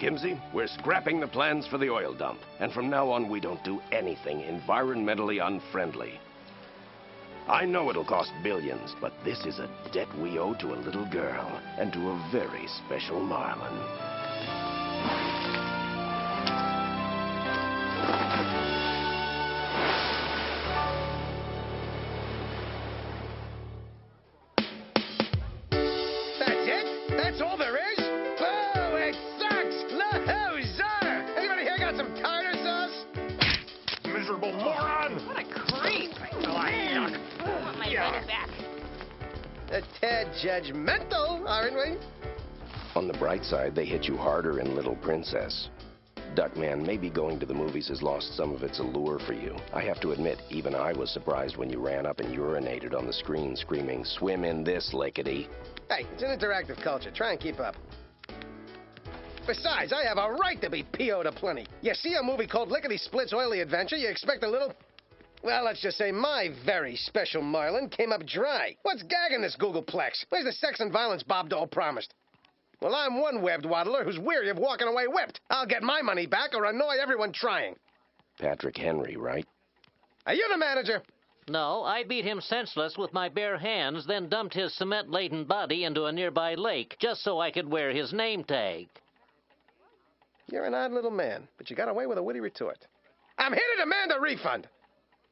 Kimsey, we're scrapping the plans for the oil dump. And from now on, we don't do anything environmentally unfriendly. I know it'll cost billions, but this is a debt we owe to a little girl and to a very special Marlin. That's it? That's all there is? Oh, it sucks! Loser! Anybody here got some tartar sauce? Miserable moron! What a creep! I want my money back. A tad judgmental, aren't we? On the bright side, they hit you harder in Little Princess. Duckman, maybe going to the movies has lost some of its allure for you. I have to admit, even I was surprised when you ran up and urinated on the screen screaming, "Swim in this, lickety." Hey, it's an interactive culture. Try and keep up. Besides, I have a right to be PO'd aplenty. You see a movie called Lickety Split's Oily Adventure, you expect a little... Well, let's just say my very special Marlin came up dry. What's gagging this Googleplex? Where's the sex and violence Bob Dole promised? Well, I'm one webbed waddler who's weary of walking away whipped. I'll get my money back or annoy everyone trying. Patrick Henry, right? Are you the manager? No, I beat him senseless with my bare hands, then dumped his cement-laden body into a nearby lake, just so I could wear his name tag. You're an odd little man, but you got away with a witty retort. I'm here to demand a refund.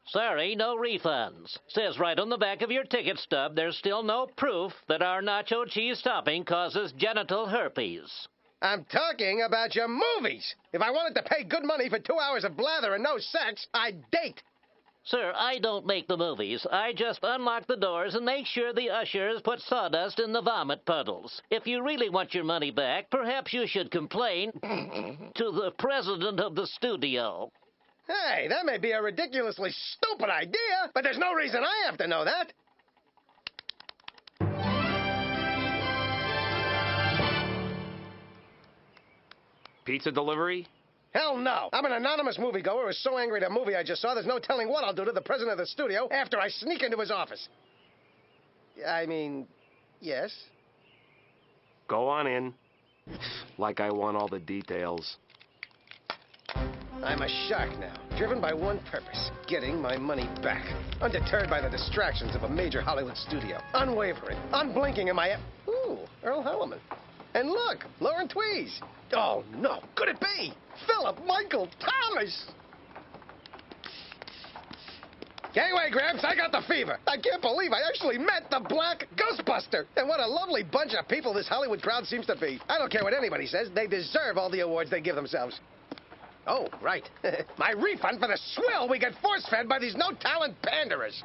Sorry, no refunds. Says right on the back of your ticket stub, there's still no proof that our nacho cheese topping causes genital herpes. I'm talking about your movies. If I wanted to pay good money for 2 hours of blather and no sex, I'd date. Sir, I don't make the movies. I just unlock the doors and make sure the ushers put sawdust in the vomit puddles. If you really want your money back, perhaps you should complain to the president of the studio. Hey, that may be a ridiculously stupid idea, but there's no reason I have to know that. Pizza delivery? Hell no. I'm an anonymous moviegoer who's so angry at a movie I just saw, there's no telling what I'll do to the president of the studio after I sneak into his office. I mean, yes. Go on in. Like I want all the details. I'm a shark now, driven by one purpose, getting my money back. Undeterred by the distractions of a major Hollywood studio. Unwavering, unblinking in my... Ooh, Earl Hellerman. And look, Lauren Tweez. Oh, no, could it be? Philip Michael Thomas. Gangway, Gramps, I got the fever. I can't believe I actually met the Black Ghostbuster. And what a lovely bunch of people this Hollywood crowd seems to be. I don't care what anybody says. They deserve all the awards they give themselves. Oh, right. My refund for the swill we get force-fed by these no-talent panderers.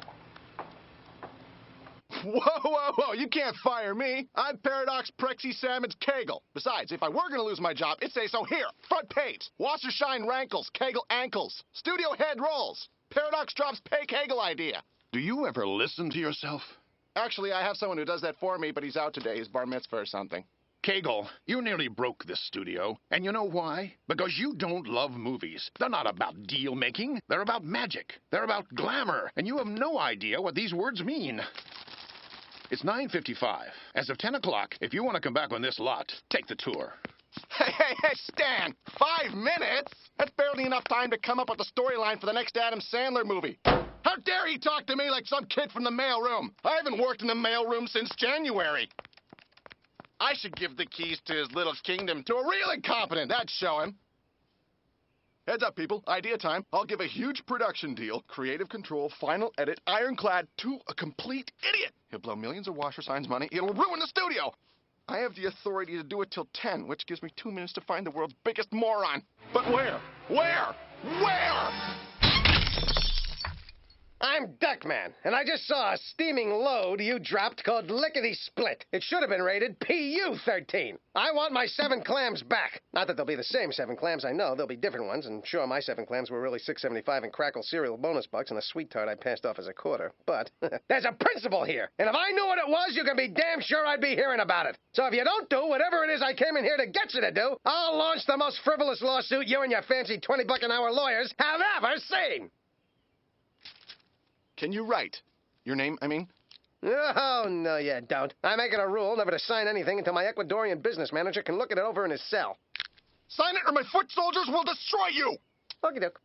Whoa, you can't fire me. I'm Paradox Prexy Salmon's Kegel. Besides, if I were going to lose my job, it'd say so here. Front page. Wassershine rankles, Kegel ankles. Studio head rolls. Paradox drops pay Kegel idea. Do you ever listen to yourself? Actually, I have someone who does that for me, but he's out today. His bar mitzvah or something. Kegel, you nearly broke this studio. And you know why? Because you don't love movies. They're not about deal-making. They're about magic. They're about glamour. And you have no idea what these words mean. It's 9:55. As of 10 o'clock, if you want to come back on this lot, take the tour. Hey, Stan! 5 minutes? That's barely enough time to come up with the storyline for the next Adam Sandler movie. How dare he talk to me like some kid from the mailroom? I haven't worked in the mailroom since January. I should give the keys to his little kingdom to a real incompetent. That'd show him. Heads up, people. Idea time. I'll give a huge production deal, creative control, final edit, ironclad to a complete idiot. He'll blow millions of washer signs money. It'll ruin the studio. I have the authority to do it till 10, which gives me 2 minutes to find the world's biggest moron. But where? Where? I'm Duckman, and I just saw a steaming load you dropped called Lickety Split. It should have been rated PU-13. I want my 7 clams back. Not that they'll be the same 7 clams, I know. They'll be different ones, and sure, my 7 clams were really $6.75 in Crackle cereal bonus bucks and a sweet tart I passed off as a quarter. But there's a principle here, and if I knew what it was, you can be damn sure I'd be hearing about it. So if you don't do whatever it is I came in here to get you to do, I'll launch the most frivolous lawsuit you and your fancy $20-an-hour lawyers have ever seen. Can you write? Your name, I mean? Oh, no, you don't. I make it a rule never to sign anything until my Ecuadorian business manager can look it over in his cell. Sign it or my foot soldiers will destroy you! Okie doke.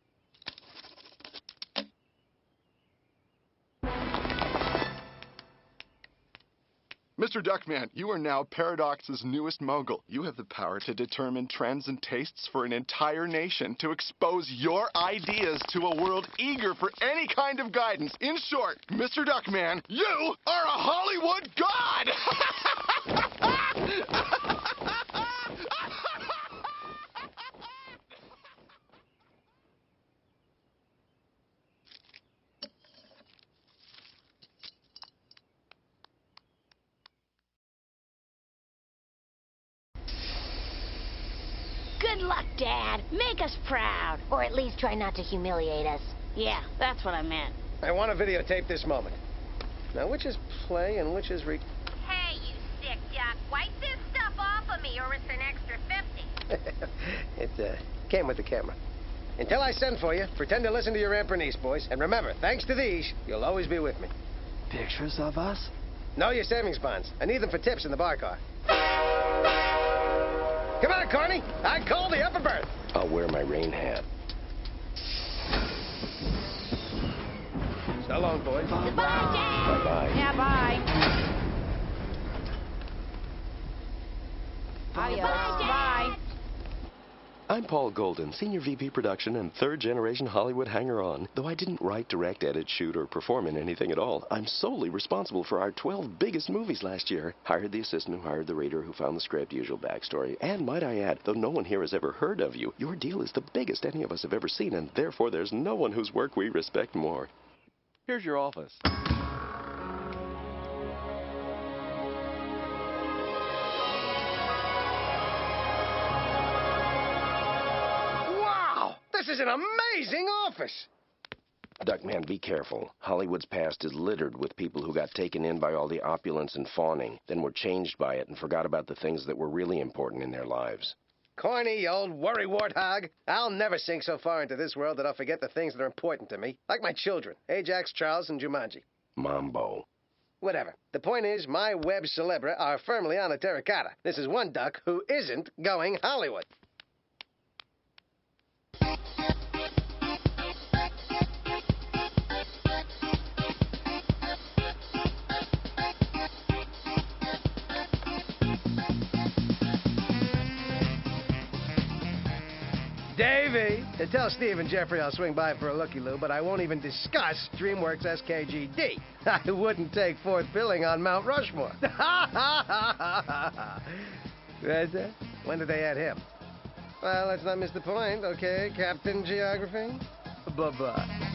Mr. Duckman, you are now Paradox's newest mogul. You have the power to determine trends and tastes for an entire nation, to expose your ideas to a world eager for any kind of guidance. In short, Mr. Duckman, you are a Hollywood god! Good luck, Dad. Make us proud. Or at least try not to humiliate us. Yeah, that's what I meant. I want to videotape this moment. Now, which is play and which is Hey, you sick duck. Wipe this stuff off of me or it's an extra 50. It came with the camera. Until I send for you, pretend to listen to your Aunt Bernice, boys. And remember, thanks to these, you'll always be with me. Pictures of us? No, your savings bonds. I need them for tips in the bar car. Come on, Corny. I call the upper berth. I'll wear my rain hat. So long, boys. Goodbye, Dad. Bye-bye. Yeah, bye. Adios. Bye. I'm Paul Golden, Senior VP Production and third-generation Hollywood hanger-on. Though I didn't write, direct, edit, shoot, or perform in anything at all, I'm solely responsible for our 12 biggest movies last year. Hired the assistant who hired the reader who found the script, usual backstory. And might I add, though no one here has ever heard of you, your deal is the biggest any of us have ever seen, and therefore there's no one whose work we respect more. Here's your office. This is an amazing office. Duckman, be careful. Hollywood's past is littered with people who got taken in by all the opulence and fawning, then were changed by it and forgot about the things that were really important in their lives. Corny, you old worry warthog. I'll never sink so far into this world that I'll forget the things that are important to me. Like my children, Ajax, Charles, and Jumanji. Mambo. Whatever. The point is, my web celebra are firmly on a terracotta. This is one duck who isn't going Hollywood. Davey, tell Steve and Jeffrey I'll swing by for a looky-loo, but I won't even discuss DreamWorks SKGD. I wouldn't take fourth billing on Mount Rushmore. Right there? When did they add him? Well, let's not miss the point, okay, Captain Geography? Bye-bye.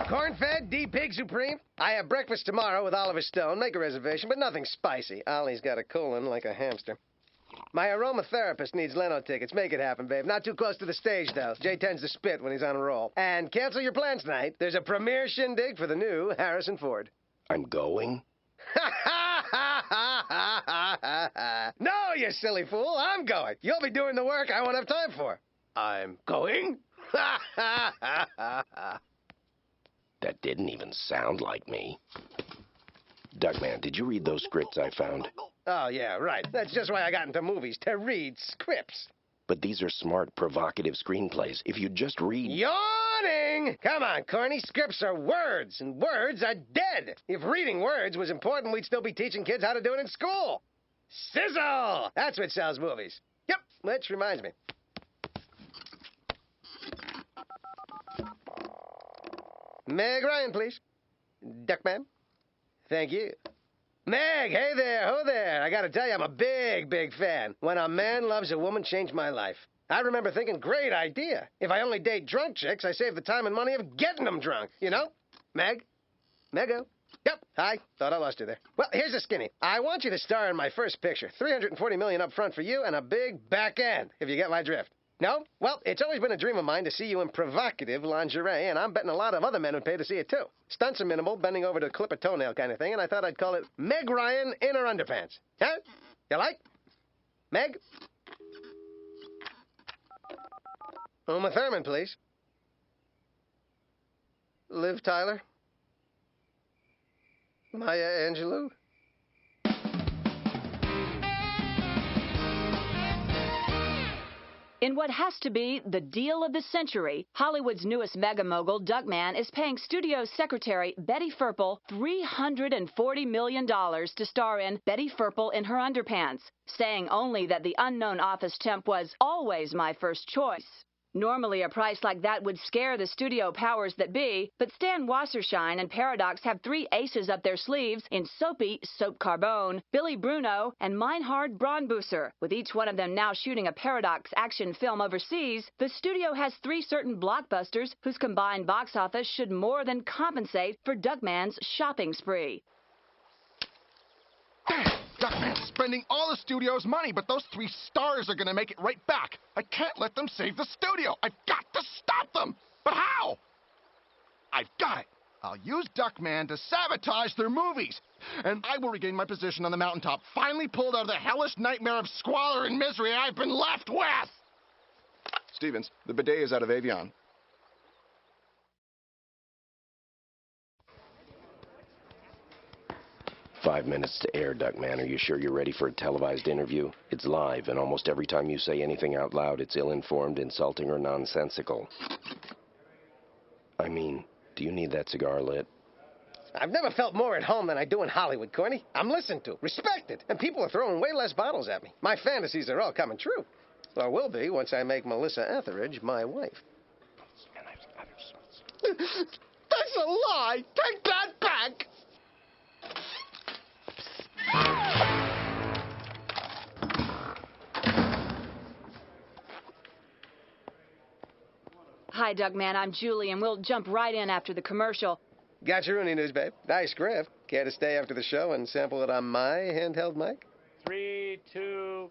Corn-fed D-Pig Supreme? I have breakfast tomorrow with Oliver Stone. Make a reservation, but nothing spicy. Ollie's got a colon like a hamster. My aromatherapist needs Leno tickets. Make it happen, babe. Not too close to the stage, though. Jay tends to spit when he's on a roll. And cancel your plans tonight. There's a premiere shindig for the new Harrison Ford. I'm going? No, you silly fool. I'm going. You'll be doing the work I won't have time for. I'm going? That didn't even sound like me. Duckman, did you read those scripts I found? Oh, yeah, right. That's just why I got into movies, to read scripts. But these are smart, provocative screenplays. If you just read... Yawning! Come on, Corny. Scripts are words, and words are dead. If reading words was important, we'd still be teaching kids how to do it in school. Sizzle! That's what sells movies. Yep, which reminds me. Meg Ryan, please. Duckman. Thank you. Meg, hey there, ho there. I gotta tell you, I'm a big, big fan. When a man loves a woman, changed my life. I remember thinking, great idea. If I only date drunk chicks, I save the time and money of getting them drunk, you know? Meg? Mego? Yep, hi. Thought I lost you there. Well, here's a skinny. I want you to star in my first picture. $340 million up front for you and a big back end, if you get my drift. No? Well, it's always been a dream of mine to see you in provocative lingerie, and I'm betting a lot of other men would pay to see it, too. Stunts are minimal, bending over to clip a toenail kind of thing, and I thought I'd call it Meg Ryan in her underpants. Huh? You like? Meg? Uma Thurman, please. Liv Tyler. Maya Angelou. In what has to be the deal of the century, Hollywood's newest mega mogul, Duckman, is paying studio secretary Betty Furple $340 million to star in Betty Furple in Her Underpants, saying only that the unknown office temp was always my first choice. Normally, a price like that would scare the studio powers that be, but Stan Wasserschein and Paradox have 3 aces up their sleeves in Soapy, Soap Carbone, Billy Bruno, and Meinhard Braunbusser. With each one of them now shooting a Paradox action film overseas, the studio has 3 certain blockbusters whose combined box office should more than compensate for Duckman's shopping spree. Duckman's spending all the studio's money, but those 3 stars are going to make it right back. I can't let them save the studio. I've got to stop them. But how? I've got it. I'll use Duckman to sabotage their movies, and I will regain my position on the mountaintop, finally pulled out of the hellish nightmare of squalor and misery I've been left with. Stevens, the bidet is out of Avion. "5 minutes to air, Duckman. Are you sure you're ready for a televised interview? It's live, and almost every time you say anything out loud, it's ill-informed, insulting, or nonsensical. I mean, do you need that cigar lit?" I've never felt more at home than I do in Hollywood, Corny. I'm listened to, respected, and people are throwing way less bottles at me. My fantasies are all coming true. Or will be once I make Melissa Etheridge my wife. That's a lie! Take that back! Hi, Duckman. I'm Julie, and we'll jump right in after the commercial. Got your Rooney news, babe. Nice script. Care to stay after the show and sample it on my handheld mic? 3, 2...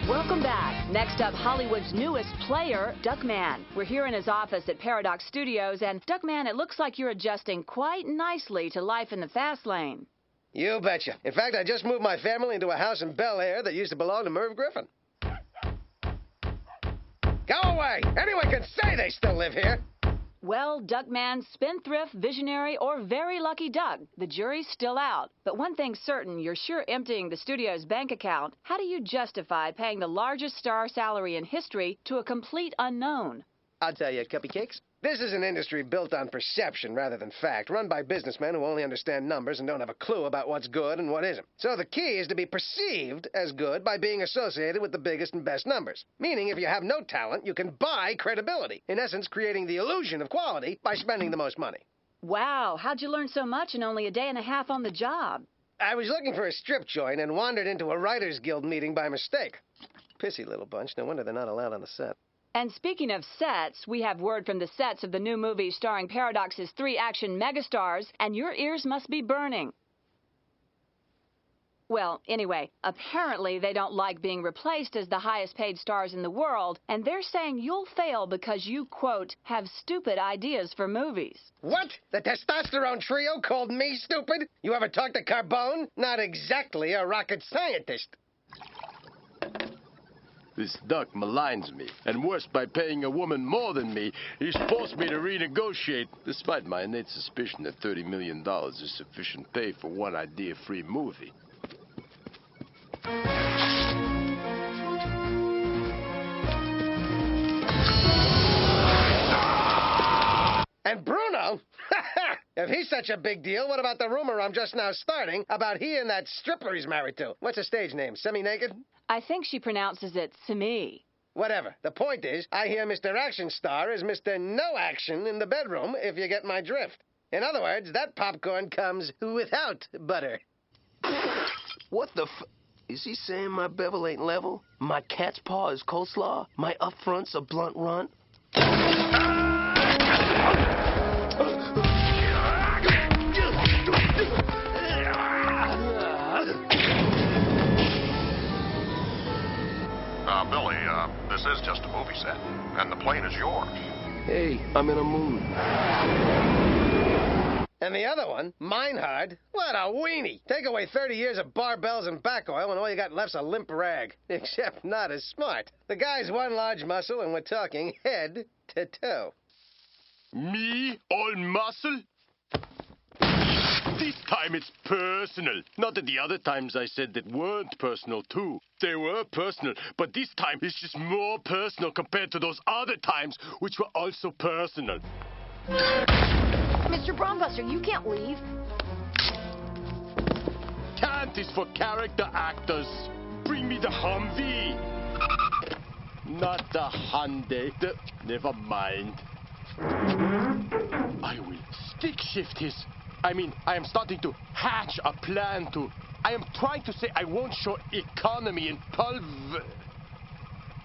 Welcome back. Next up, Hollywood's newest player, Duckman. We're here in his office at Paradox Studios, and Duckman, it looks like you're adjusting quite nicely to life in the fast lane. You betcha. In fact, I just moved my family into a house in Bel Air that used to belong to Merv Griffin. Go away! Anyone can say they still live here. Well, Duckman, spendthrift, visionary, or very lucky duck, the jury's still out. But one thing's certain, you're sure emptying the studio's bank account. How do you justify paying the largest star salary in history to a complete unknown? I'll tell you, cupcakes. This is an industry built on perception rather than fact, run by businessmen who only understand numbers and don't have a clue about what's good and what isn't. So the key is to be perceived as good by being associated with the biggest and best numbers. Meaning if you have no talent, you can buy credibility. In essence, creating the illusion of quality by spending the most money. Wow, how'd you learn so much in only a day and a half on the job? I was looking for a strip joint and wandered into a Writers Guild meeting by mistake. Pissy little bunch. No wonder they're not allowed on the set. And speaking of sets, we have word from the sets of the new movie starring Paradox's 3 action megastars, and your ears must be burning. Well, anyway, apparently they don't like being replaced as the highest paid stars in the world, and they're saying you'll fail because you, quote, have stupid ideas for movies. What? The testosterone trio called me stupid? You ever talked to Carbone? Not exactly a rocket scientist. This duck maligns me, and worse, by paying a woman more than me, he's forced me to renegotiate, despite my innate suspicion that $30 million is sufficient pay for one idea-free movie. And Bruno? If he's such a big deal, what about the rumor I'm just now starting about he and that stripper he's married to? What's her stage name? Semi-naked? I think she pronounces it Simi. Whatever. The point is, I hear Mr. Action Star is Mr. No Action in the bedroom, if you get my drift. In other words, that popcorn comes without butter. What the f... Is he saying my bevel ain't level? My cat's paw is coleslaw? My upfront's a blunt runt? Billy, this is just a movie set, and the plane is yours. Hey, I'm in a mood. And the other one, Meinhard, what a weenie. Take away 30 years of barbells and back oil, and all you got left's a limp rag. Except not as smart. The guy's one large muscle, and we're talking head to toe. Me, all muscle? This time it's personal. Not that the other times I said that weren't personal, too. They were personal, but this time it's just more personal compared to those other times, which were also personal. Mr. Brombuster, you can't leave. Can't is for character actors. Bring me the Humvee. Not the Hyundai. Never mind. I will stick shift his... I am starting to hatch a plan to... I am trying to say I won't show economy in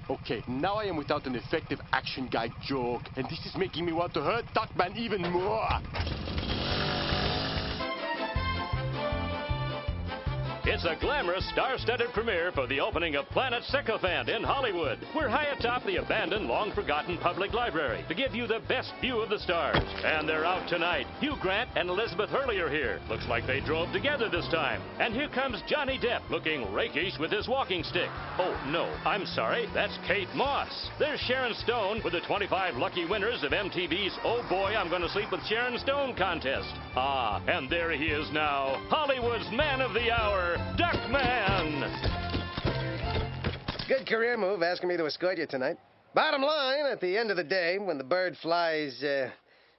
Okay, now I am without an effective action guy joke, and this is making me want to hurt Duckman even more. It's a glamorous, star-studded premiere for the opening of Planet Sycophant in Hollywood. We're high atop the abandoned, long-forgotten public library to give you the best view of the stars. And they're out tonight. Hugh Grant and Elizabeth Hurley are here. Looks like they drove together this time. And here comes Johnny Depp, looking rakish with his walking stick. Oh, no, I'm sorry. That's Kate Moss. There's Sharon Stone with the 25 lucky winners of MTV's Oh Boy, I'm Gonna Sleep with Sharon Stone contest. Ah, and there he is now, Hollywood's man of the hour, Duckman! Good career move asking me to escort you tonight. Bottom line, at the end of the day, when the bird flies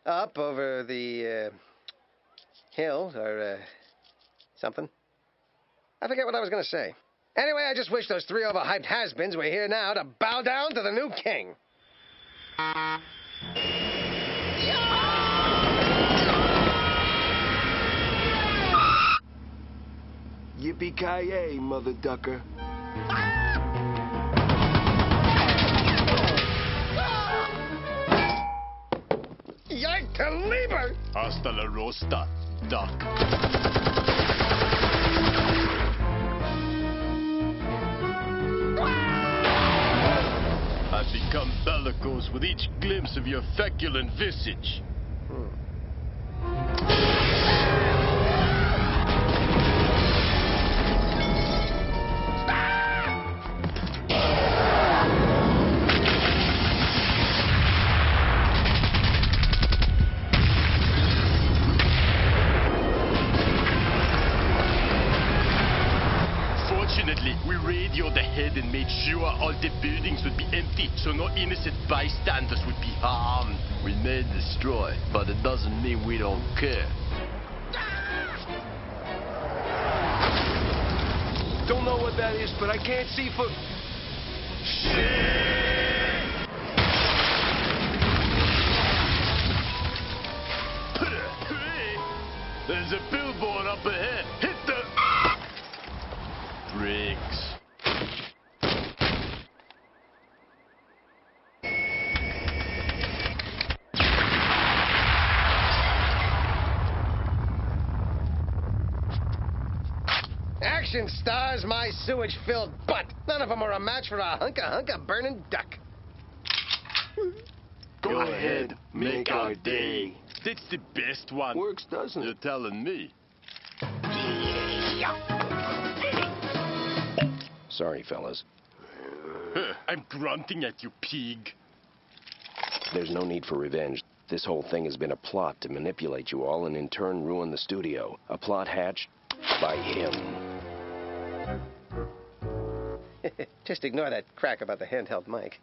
up over the hill or something, I forget what I was going to say. Anyway, I just wish those three overhyped has-beens were here now to bow down to the new king. Yippee-ki-yay, mother ducker. Yank-a-leber! Hasta la rosta, duck. I've become bellicose with each glimpse of your feculent visage. Fortunately, we radioed ahead and made sure all the buildings would be empty, so no innocent bystanders would be harmed. We may destroy, but it doesn't mean we don't care. Don't know what that is, but I can't see for... There's a billboard up ahead. Hit the... Briggs. Action stars, my sewage-filled butt. None of them are a match for a hunka burning duck. Go ahead, make our day. That's the best one. Works, doesn't it? You're telling me. Sorry, fellas. I'm grunting at you, pig. There's no need for revenge. This whole thing has been a plot to manipulate you all and in turn ruin the studio. A plot hatched by him. Just ignore that crack about the handheld mic.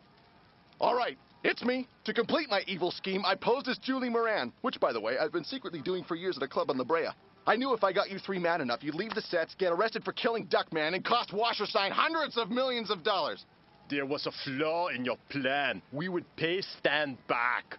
All right, it's me. To complete my evil scheme, I posed as Julie Moran, which, by the way, I've been secretly doing for years at a club on La Brea. I knew if I got you three mad enough, you'd leave the sets, get arrested for killing Duckman, and cost Wasserstein hundreds of millions of dollars. There was a flaw in your plan. We would pay Stan back.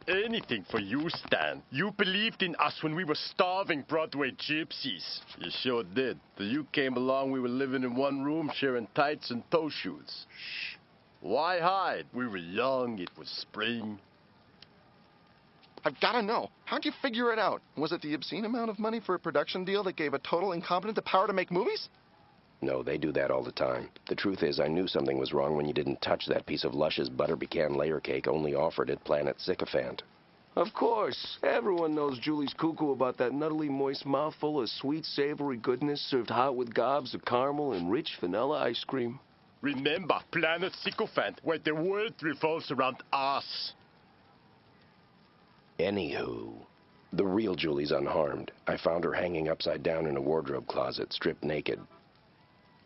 Anything for you, Stan. You believed in us when we were starving Broadway gypsies. You sure did. Till you came along, we were living in one room, sharing tights and toe shoes. Shh. Why hide? We were young. It was spring. I've got to know. How'd you figure it out? Was it the obscene amount of money for a production deal that gave a total incompetent the power to make movies? No, they do that all the time. The truth is, I knew something was wrong when you didn't touch that piece of luscious butter pecan layer cake only offered at Planet Sycophant. Of course. Everyone knows Julie's cuckoo about that nuttily moist mouthful of sweet, savory goodness served hot with gobs of caramel and rich vanilla ice cream. Remember, Planet Sycophant, where the world revolves around us. Anywho, The real Julie's unharmed. I found her hanging upside down in a wardrobe closet, stripped naked.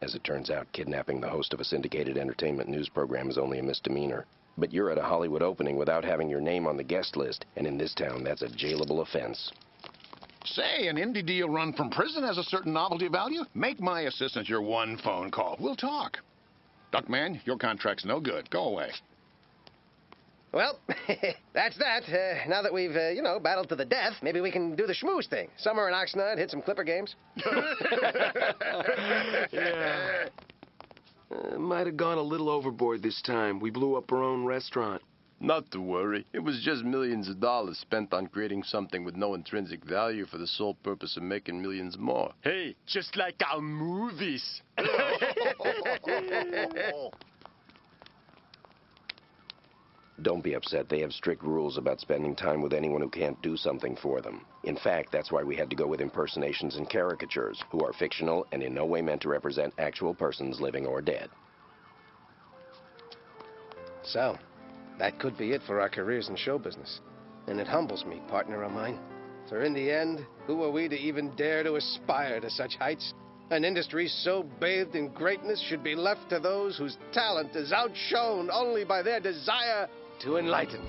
As it turns out, kidnapping the host of a syndicated entertainment news program is only a misdemeanor. But you're at a Hollywood opening without having your name on the guest list, and in this town, that's a jailable offense. Say, an indie deal run from prison has a certain novelty value? Make my assistant your one phone call. We'll talk. Duckman, your contract's no good. Go away. Well, that's that. Now that we've, battled to the death, maybe we can do the schmooze thing. Somewhere in Oxnard, hit some Clipper games. Yeah. Might have gone a little overboard this time. We blew up our own restaurant. Not to worry. It was just millions of dollars spent on creating something with no intrinsic value for the sole purpose of making millions more. Hey, just like our movies. Don't be upset. They have strict rules about spending time with anyone who can't do something for them. In fact, that's why we had to go with impersonations and caricatures, who are fictional and in no way meant to represent actual persons, living or dead. So, that could be it for our careers in show business. And it humbles me, partner of mine. For in the end, who are we to even dare to aspire to such heights? An industry so bathed in greatness should be left to those whose talent is outshone only by their desire to enlighten.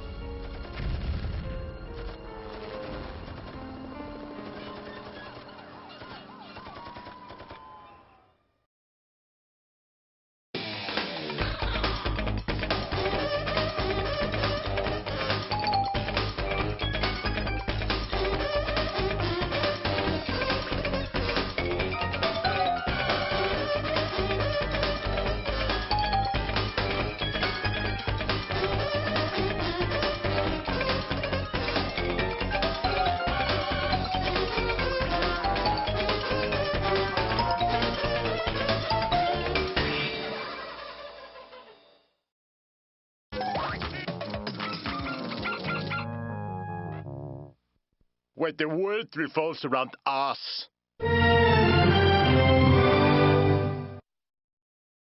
Wait, the world revolves around us.